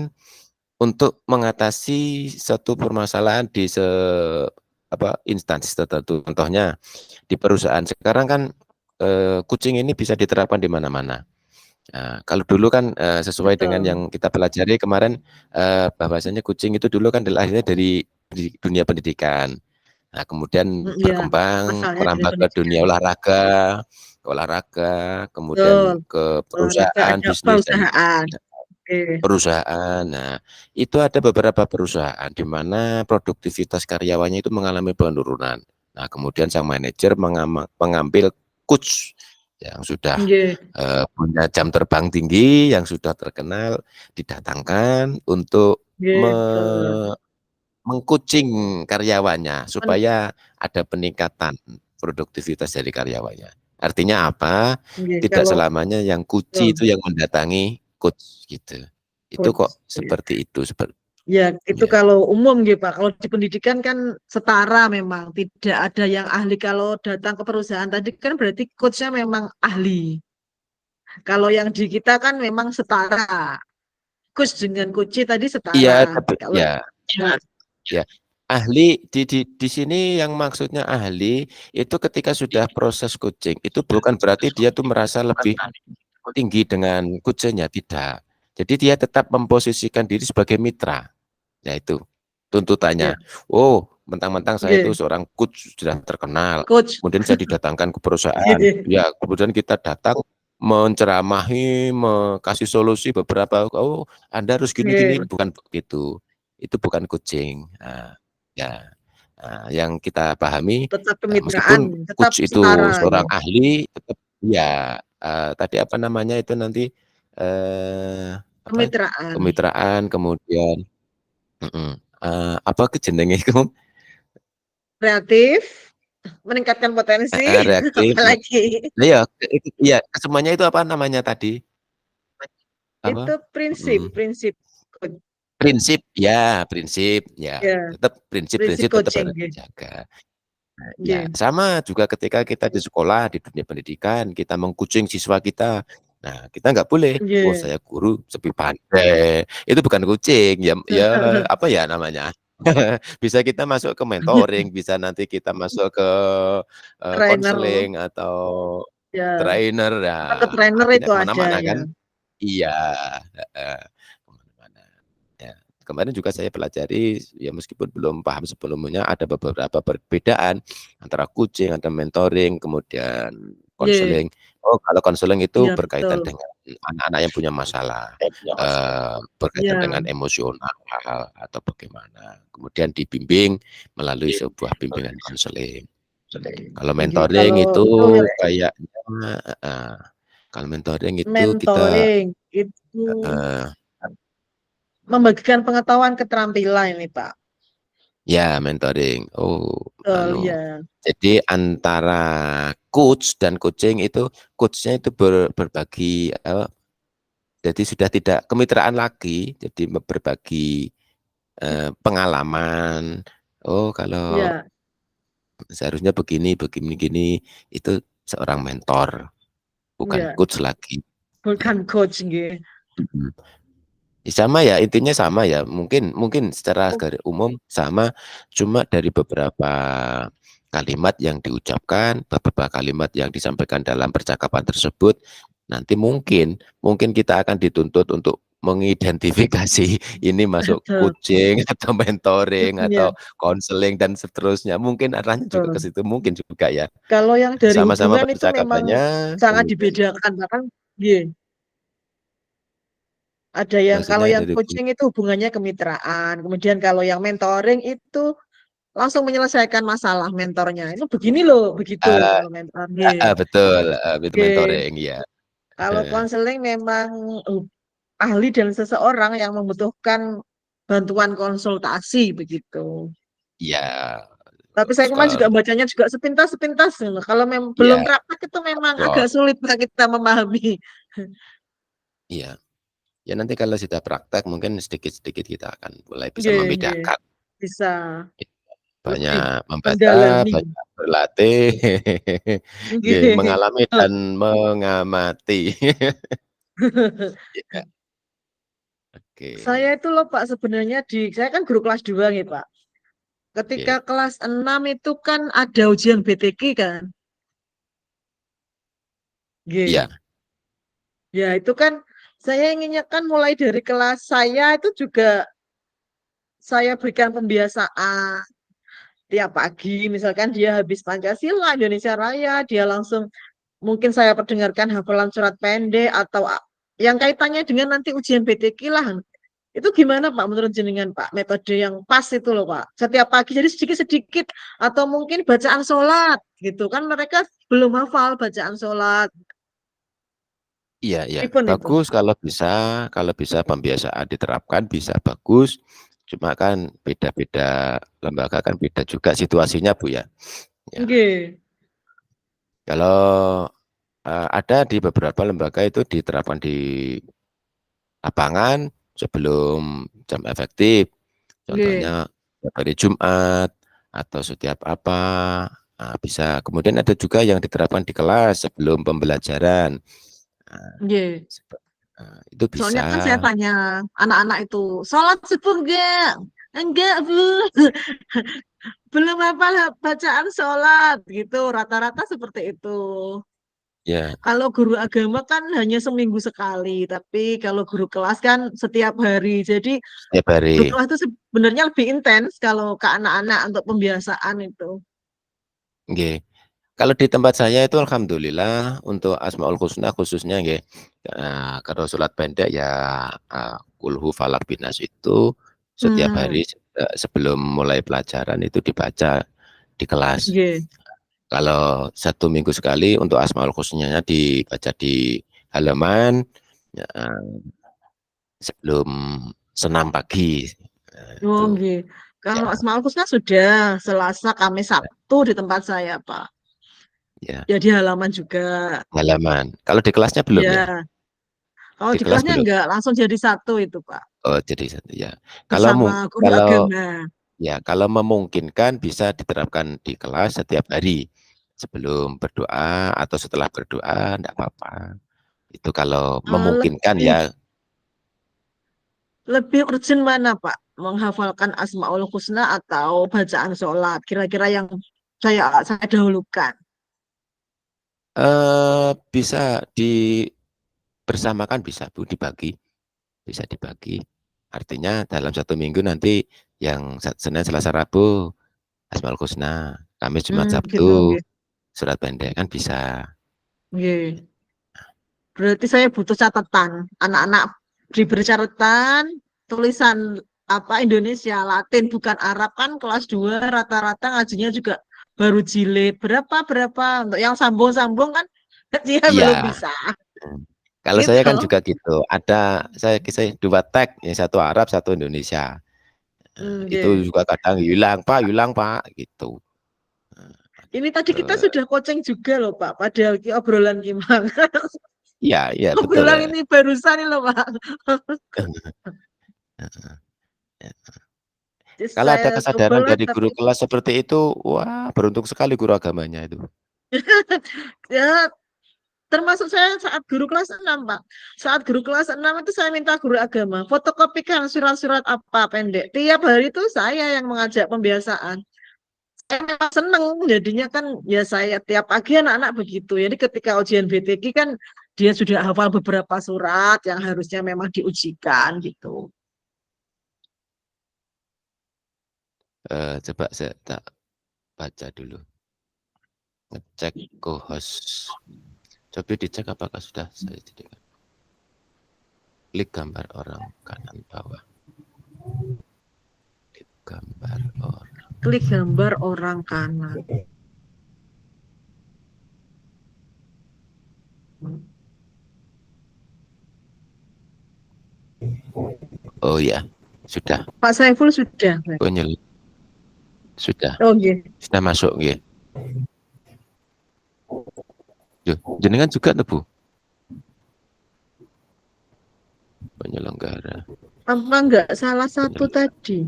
untuk mengatasi satu permasalahan di instansi tertentu. Contohnya di perusahaan sekarang kan, kucing ini bisa diterapkan di mana-mana. Nah, kalau dulu kan, sesuai dengan Betul. yang kita pelajari kemarin, bahwasanya kucing itu dulu kan lahirnya dari di dunia pendidikan. Nah, kemudian Iya, berkembang asalnya dari merambah ke dunia pendidikan. olahraga, kemudian Betul. ke Olahraga perusahaan, ada bisnis dan perusahaan. Oke. perusahaan. Nah, itu ada beberapa perusahaan di mana produktivitas karyawannya itu mengalami penurunan. Nah, kemudian sang manajer mengambil coach yang sudah, Iya, punya jam terbang tinggi, yang sudah terkenal, didatangkan untuk iya, betul. meng-coaching karyawannya Men- supaya ada peningkatan produktivitas dari karyawannya. Artinya apa? Iya, Tidak kalau selamanya yang betul, kunci itu yang mendatangi coach gitu. Itu coach. kok Iya. seperti itu Ya, itu ya. kalau umum gitu, Pak. Kalau di pendidikan kan setara memang. Tidak ada yang ahli. Kalau datang ke perusahaan tadi kan berarti coachnya memang ahli. Kalau yang di kita kan memang setara. Coach dengan coach tadi Iya, setara. tapi Kalau ya, ya. Ahli di sini yang maksudnya ahli itu ketika sudah proses coaching itu bukan berarti dia tuh merasa lebih tinggi dengan coachnya, tidak. Jadi dia tetap memposisikan diri sebagai mitra. Ya itu ya, tuntutannya. Oh, mentang-mentang saya itu ya, seorang coach sudah terkenal, coach. kemudian saya didatangkan ke perusahaan, ya kemudian kita datang menceramahi, kasih solusi beberapa, oh Anda harus gini-gini, Ya, bukan begitu. Itu bukan coaching. Nah, ya, yang kita pahami, tetap kemitraan, meskipun tetap coach itu setara seorang gitu. ahli, tetap ya, tadi apa namanya itu nanti, apa Kemitraan. kemitraan, kemudian apa ke jenenge iku? Kreatif, meningkatkan potensi, Reaktif. apalagi Iya, iya, semuanya itu apa namanya tadi? itu Apa? prinsip, Mhm. prinsip. Prinsip, ya, Ya, tetap prinsip prinsip-prinsip tetap coaching harus gitu. dijaga. Nah, ya, Ya, sama juga ketika kita di sekolah, di dunia pendidikan, kita meng-coaching siswa kita. Nah, kita nggak boleh, "Wah, ya. saya guru sepi pandai." Itu bukan coaching, ya ya, apa ya namanya? Bisa kita masuk ke mentoring, bisa nanti kita masuk ke Trainer. konseling atau Ya, trainer, kita ke ya trainer artinya itu ada kemana-mana ya. kan. Iya, heeh, kemana-mana. Ya, kemarin juga saya pelajari, ya meskipun belum paham sebelumnya, ada beberapa perbedaan antara coaching, ada mentoring, kemudian Iya, konseling. Oh, kalau konseling itu iya berkaitan betul. dengan anak-anak yang punya masalah, berkaitan dengan Iya, emosional atau bagaimana. Kemudian dibimbing melalui sebuah bimbingan konseling. Kalau iya. mentoring Kalau itu itu kayaknya heeh, kalau mentoring itu kita mentoring itu heeh, membagikan pengetahuan keterampilan ini, Pak. ya mentoring. Oh, Betul, anu. ya. Jadi antara coach dan coaching itu, coachnya itu berbagi, jadi sudah tidak kemitraan lagi, jadi berbagi pengalaman. Oh, kalau Iya, seharusnya begini, begini, gini, itu seorang mentor, bukan iya. coach lagi. Ya. Bukan coach nggih. Mhm. Sama ya, intinya sama ya. Mungkin secara umum sama, cuma dari beberapa kalimat yang diucapkan, beberapa kalimat yang disampaikan dalam percakapan tersebut, nanti mungkin kita akan dituntut untuk mengidentifikasi ini masuk Betul. coaching atau mentoring Iya, atau konseling dan seterusnya. Mungkin arahnya juga ke betul. situ, mungkin juga ya. Kalau yang dari Sama-sama hubungan itu memang percakapannya, sangat kemudian dibedakan, bahkan nggih. Ada yang kalau maksudnya yang dari coaching itu hubungannya kemitraan, kemudian kalau yang mentoring itu langsung menyelesaikan masalah mentornya. Itu begini loh, begitu eee, kalau mentor. Nggih. betul, itu Oke. mentoring, ya. Kalau konseling memang ahli dan seseorang yang membutuhkan bantuan konsultasi begitu. Iya, Tapi saya kemarin sekal juga bacanya juga sepintas-sepintas. Kalau belum iya, praktek itu memang kok, agak sulit Pak, kita memahami. iya. Ya nanti kalau sudah praktek mungkin sedikit-sedikit kita akan mulai bisa Nggih, nggih. membedakan. Bisa lebih Banyak membaca, mendalami. banyak berlatih, nggih, Nggih. mengalami dan mengamati. Iya, oke, Saya itu loh Pak sebenarnya saya kan guru kelas 2 nih Pak. Ketika oke. kelas 6 itu kan ada ujian BTK kan. Iya, Nggih. Ya itu kan saya inginnya kan mulai dari kelas saya itu juga saya berikan pembiasaan tiap pagi. Misalkan dia habis Pancasila, Indonesia Raya, dia langsung mungkin saya perdengarkan hafalan surat pendek atau yang kaitannya dengan nanti ujian BTK lah. Itu gimana Pak menurut jenengan Pak? Metode yang pas itu loh Pak. Setiap pagi jadi sedikit-sedikit atau mungkin bacaan sholat gitu kan mereka belum hafal bacaan sholat. iya, iya. Pripun itu? Bagus kalau bisa pembiasaan diterapkan bisa bagus. Cuma kan beda-beda lembaga kan beda juga situasinya Bu ya. Ya, Oke, kalau ada di beberapa lembaga itu diterapkan di lapangan sebelum jam efektif. oke, Contohnya setiap hari Jumat atau setiap apa, bisa. Kemudian ada juga yang diterapkan di kelas sebelum pembelajaran. Nah, oke. itu Soalnya bisa. kan saya tanya anak-anak itu, sholat subuh enggak? Enggak, Bu. Belum hafal bacaan sholat gitu. Rata-rata seperti itu. Ya, Kalau guru agama kan hanya seminggu sekali, tapi kalau guru kelas kan setiap hari. Jadi setiap guru hari. kelas itu sebenarnya lebih intens kalau ke anak-anak untuk pembiasaan itu. Nggih. Kalau di tempat saya itu alhamdulillah untuk Asmaul Husna khususnya nggih, kalau sholat pendek ya, Qul hu falaq binas itu setiap Hmm, hari sebelum mulai pelajaran itu dibaca di kelas. oke. Kalau 1 minggu sekali untuk Asmaul Husnanya dibaca di halaman, ya, sebelum senam pagi. Oh, Itu oke. ya, Kalau Asmaul Husna sudah Selasa, Kamis, Sabtu di tempat saya, Pak. ya Ya di halaman juga. halaman. Kalau di kelasnya belum ya? Ya, kalau Di di kelas kelasnya belum? enggak, langsung jadi satu itu, Pak. Oh, jadi satu ya. Kalau Bersama guru kalau agama. ya kalau memungkinkan bisa diterapkan di kelas setiap hari sebelum berdoa atau setelah berdoa, enggak apa-apa. Itu kalau memungkinkan Lebih ya. Lebih urgent mana, Pak? Menghafalkan Asmaul Husna atau bacaan sholat? Kira-kira yang saya dahulukan. Bisa bersamakan bisa Bu, dibagi. Bisa dibagi. Artinya dalam 1 minggu nanti yang Senin, Selasa, Rabu Asmaul Husna, Kamis, Jumat, Gitu, Sabtu nggih. surat pendek kan bisa. Nggih. Berarti saya butuh catatan. Anak-anak diberi catatan, tulisan apa Indonesia, Latin, bukan Arab kan kelas 2 rata-rata ngajinya juga baru jilid. Berapa? Untuk yang sambung-sambung kan dia belum Iya. bisa. Kalau saya kan Gitu. juga gitu. Saya 2 tag, yang satu Arab, satu Indonesia. Itu Nggih. juga kadang hilang Pak, gitu. Ini tadi kita Terus, sudah coaching juga loh Pak, padahal obrolan gimana. iya betul. Obrolan ini barusan ini loh Pak. Jadi Kalau ada saya kesadaran cobalah dari tapi guru kelas seperti itu, wah beruntung sekali guru agamanya itu. ya termasuk saya saat guru kelas 6 Pak. Saat guru kelas 6 itu saya minta guru agama, fotokopikan surat-surat apa pendek. Tiap hari itu saya yang mengajak pembiasaan. Saya memang seneng jadinya kan ya saya tiap pagi anak-anak begitu. Jadi ketika ujian BTG kan dia sudah hafal beberapa surat yang harusnya memang diujikan gitu. Coba saya tak baca dulu. Ngecek co-host. Coba dicek apakah sudah saya jadikan. Klik gambar orang kanan bawah. Klik gambar orang. Klik gambar orang kanan. Oh ya, sudah. Pak Saiful sudah. Penyel sudah. Oh iya. Sudah masuk ya. Jenengan juga tuh Bu. Penyelenggara. Apa enggak salah satu tadi?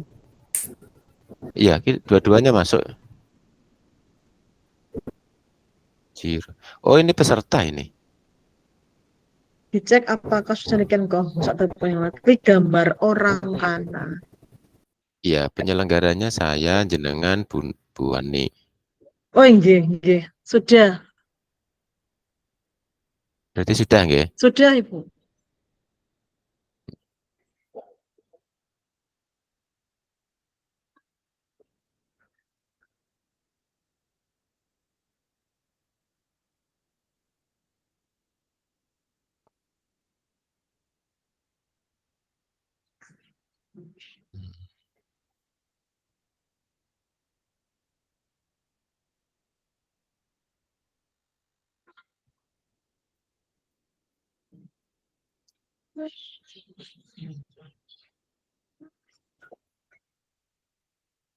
Iya, dua-duanya masuk. Oh ini peserta ini. Dicek apakah sudah demikian kok. Klik gambar orang kanan. Iya, penyelenggaranya saya, jenengan, Bu Wani. Oh iya. Sudah. Berarti sudah nggih? Sudah Ibu.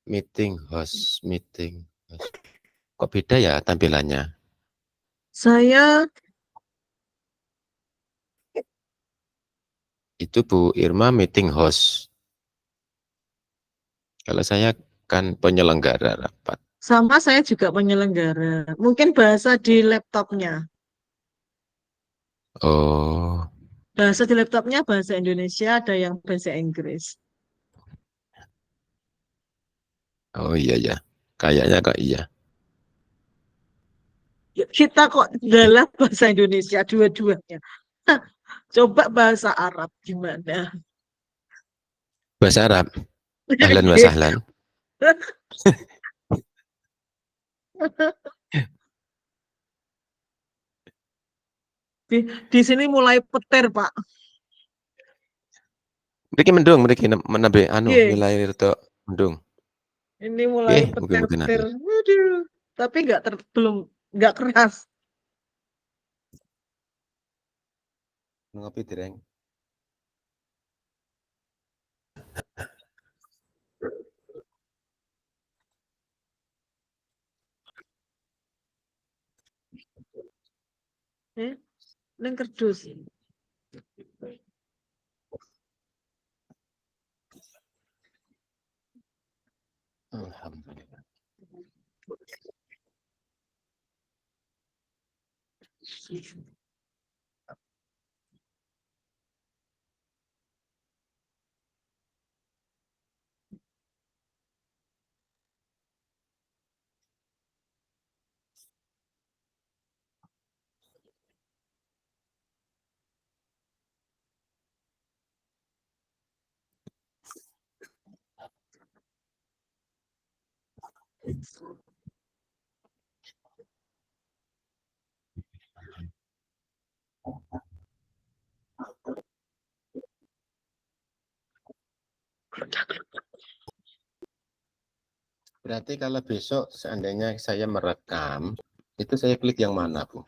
Meeting host. Kok beda ya tampilannya? Saya Itu Bu Irma meeting host. Kalau saya kan penyelenggara rapat. sama saya juga penyelenggara. Mungkin bahasa di laptopnya. Oh, Bahasa di laptopnya bahasa Indonesia, ada yang bahasa Inggris. oh iya ya. Kayaknya kok iya. Kita kok dalam bahasa Indonesia dua-duanya. Coba bahasa Arab gimana? Bahasa Arab. Ahlan wa sahlan. Di sini mulai petir, Pak. Mriki mendung, mriki menabe Ye, nilai rada mendung. ini mulai Nggih, mugi-mugi petir-petir. nanti. Waduh, tapi belum nggak keras. Ngopi dereng. Neng kerdus. Alhamdulillah. Berarti kalau besok seandainya saya merekam, itu saya klik yang mana, Bu?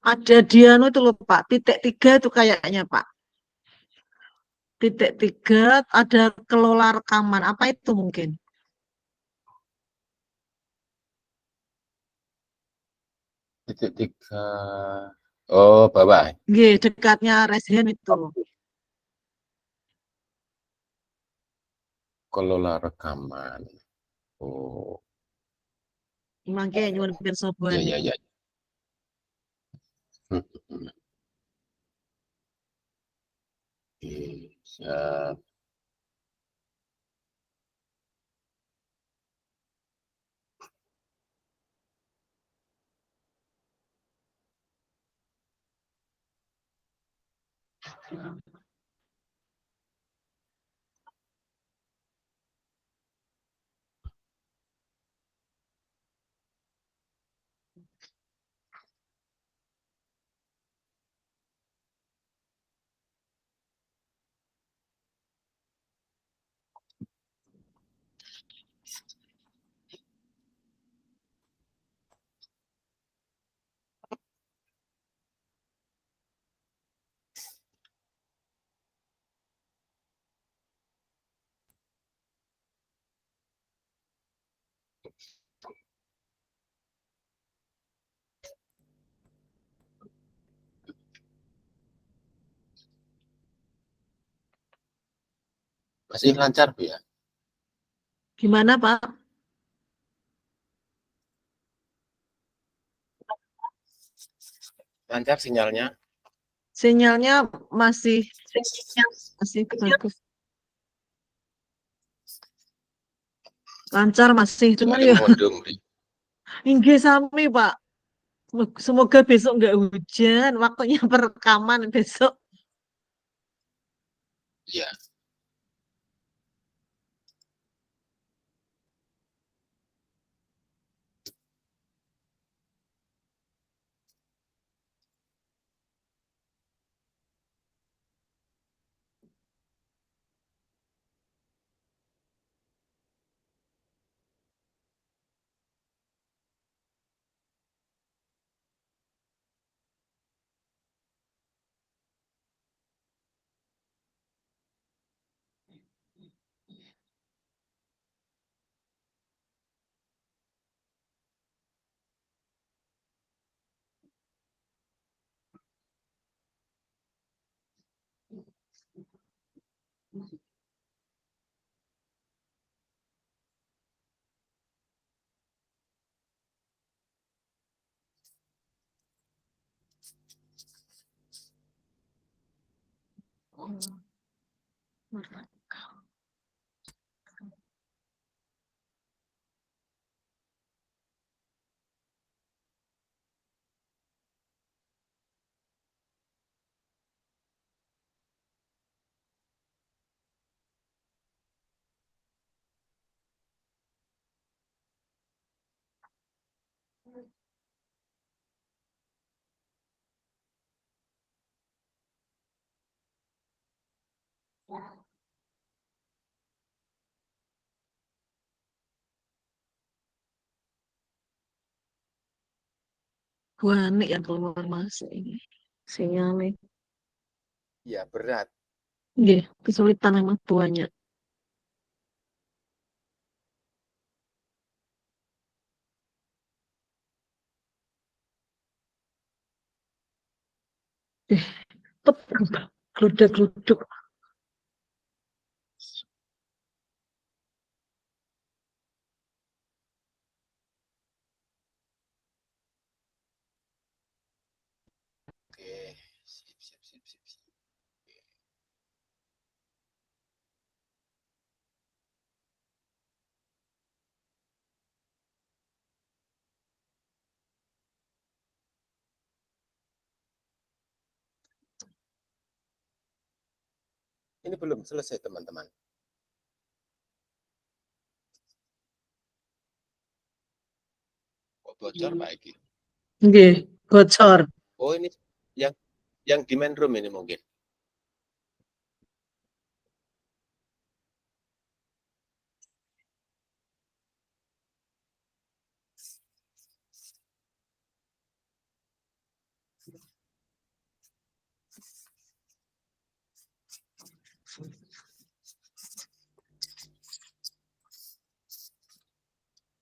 Ada dia itu loh Pak, titik 3 itu kayaknya Pak. Titik 3 ada kelola rekaman. Apa itu mungkin? Titik 3. Oh, bawah. Nggih, dekatnya resen itu. Kelola rekaman. Oh, Mangke nyuwun pirsa Bu ya, Ani. ya, ya. Hmm. Oke, siap. Masih lancar, Bu ya? Gimana Pak? Lancar sinyalnya? Sinyalnya masih masih bagus. Lancar masih, cuman Paling ya modung. inggih sami Pak. Semoga besok nggak hujan, waktunya perekaman besok. Ya. Bu Ani yang keluar masuk ini sinyalnya. Ya, berat. Nggih, kesulitan memang buahnya. Pet, gluduk-gluduk. Oke. Ini belum selesai, teman-teman. Kok bocor, Pak Egi? Nggih, bocor. Oh, ini yang di main room ini mungkin.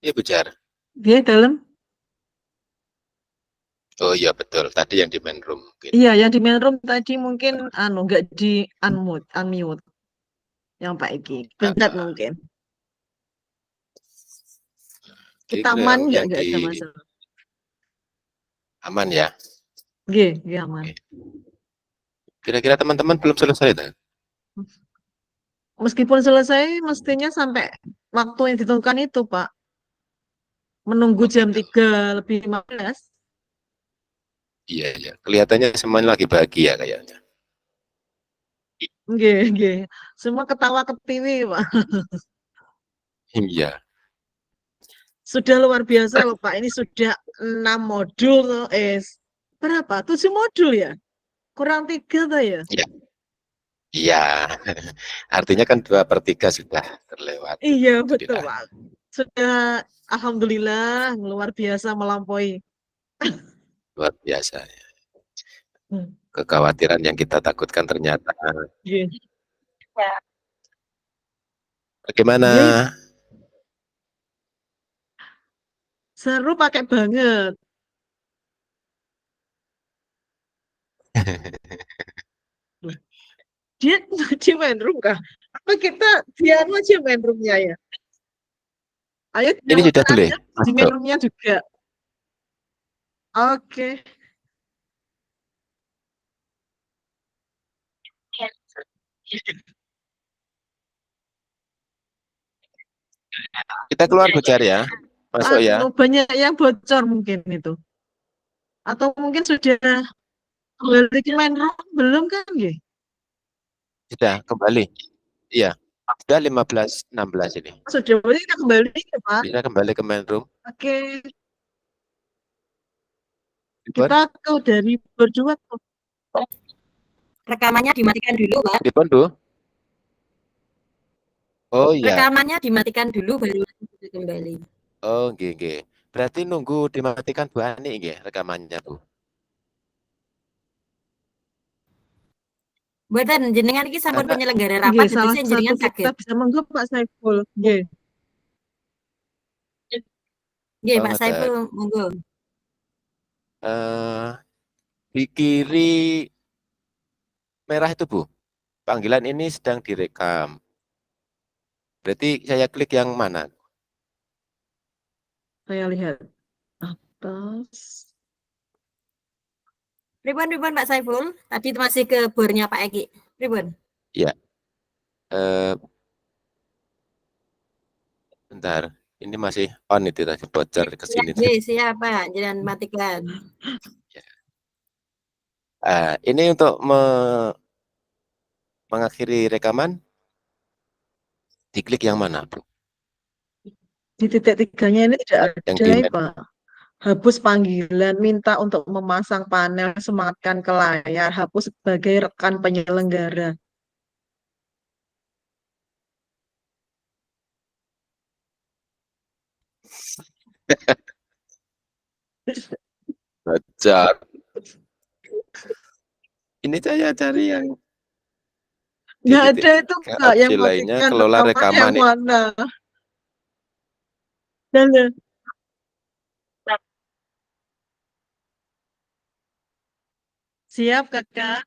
Iya, Bu Jar. Nggih, dalam. Oh iya betul, tadi yang di main room mungkin. Iya, yang di main room tadi mungkin nggak di unmute yang Pak Egi. Pencet mungkin. Kita aman nggak ada masalah. Aman ya? Nggih, aman. Kira-kira teman-teman belum selesai kan? Meskipun selesai, mestinya sampai waktu yang ditentukan itu, Pak. Menunggu jam 3:15. Iya, iya. Kelihatannya semuanya lagi bahagia kayaknya. Nggih. Semua ketawa ketiwi, Pak. Iya. Sudah luar biasa loh, Pak. Ini sudah 6 modul. Berapa? 7 modul ya? Kurang 3 tuh ya? Iya. Iya. Artinya kan 2/3 sudah terlewat. Iya, betul, Pak. Sudah, alhamdulillah, luar biasa melampaui. Luar biasa. Kekhawatiran yang kita takutkan ternyata. Iya. Bagaimana? Iya. Seru pakai banget. Dia di main room kah? Apa kita dia aja main roomnya ya? Ayo Ini sudah dulu ya? di main roomnya juga. Oke. Kita keluar bicara ya. Masuk ya. Banyak yang bocor mungkin itu. Atau mungkin sudah kembali ke main room belum kan ya? Sudah kembali. Iya. Sudah 15:16 ini. Sudah boleh kita kembali ya, Pak? Bisa kembali ke main room. Oke. Kita dari berdua tuh. Rekamannya dimatikan dulu, Pak. Di Pondu. Oh iya. Rekamannya dimatikan dulu baru bisa kembali. Oh, nggih. Berarti nunggu dimatikan Bu Ani nggih rekamannya, Bu. Mboten jenengan iki sampun penyelenggara rapat Nggih, itu salah sing satu jenengan kita kaget. bisa monggo Pak Saiful. Nggih. Nggih, Pak Saiful monggo. Di kiri merah itu, Bu. Panggilan ini sedang direkam. Berarti saya klik yang mana? Saya lihat atas. Pripun Pak Saiful? Tadi masih ke bornya Pak Egi. Pripun? Iya. Bentar. Ini masih on itu tadi bocor ke sini. Siap, Pak. Jangan matikan. Ini untuk mengakhiri rekaman. Diklik yang mana, Bu? Di titik 3-nya ini tidak ada, Pak. Hapus panggilan, minta untuk memasang panel, sematkan ke layar, hapus sebagai rekan penyelenggara. Bocor. Ini saya cari yang nggak ada itu, Kak, yang lainnya matikan kelola rekaman yang mana? Dan siap, Kakak.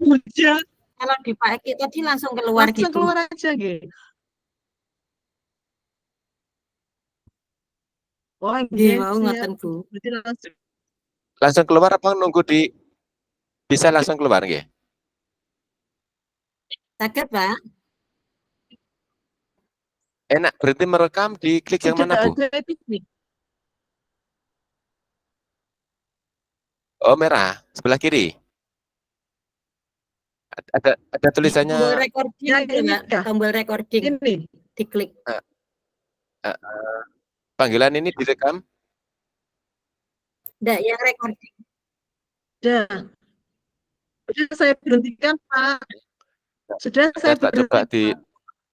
Hujan. Kalau di Pak Eki tadi langsung keluar gitu. Langsung keluar aja, gitu. Oh, nggih, mau ngoten, Bu. Berarti langsung keluar apa nunggu di Bisa langsung keluar nggih? Saged, Pak. Enak berhenti merekam diklik yang Sudah mana, Bu? ada itu nih. Oh, merah, sebelah kiri? Ada Di tulisannya tombol recording Ya itu, ini Pak. ya, Tombol recording. ini. Diklik. panggilan ini direkam? Enggak, yang recording. Sudah saya berhentikan, Pak. Sudah saya Tak coba berhentikan.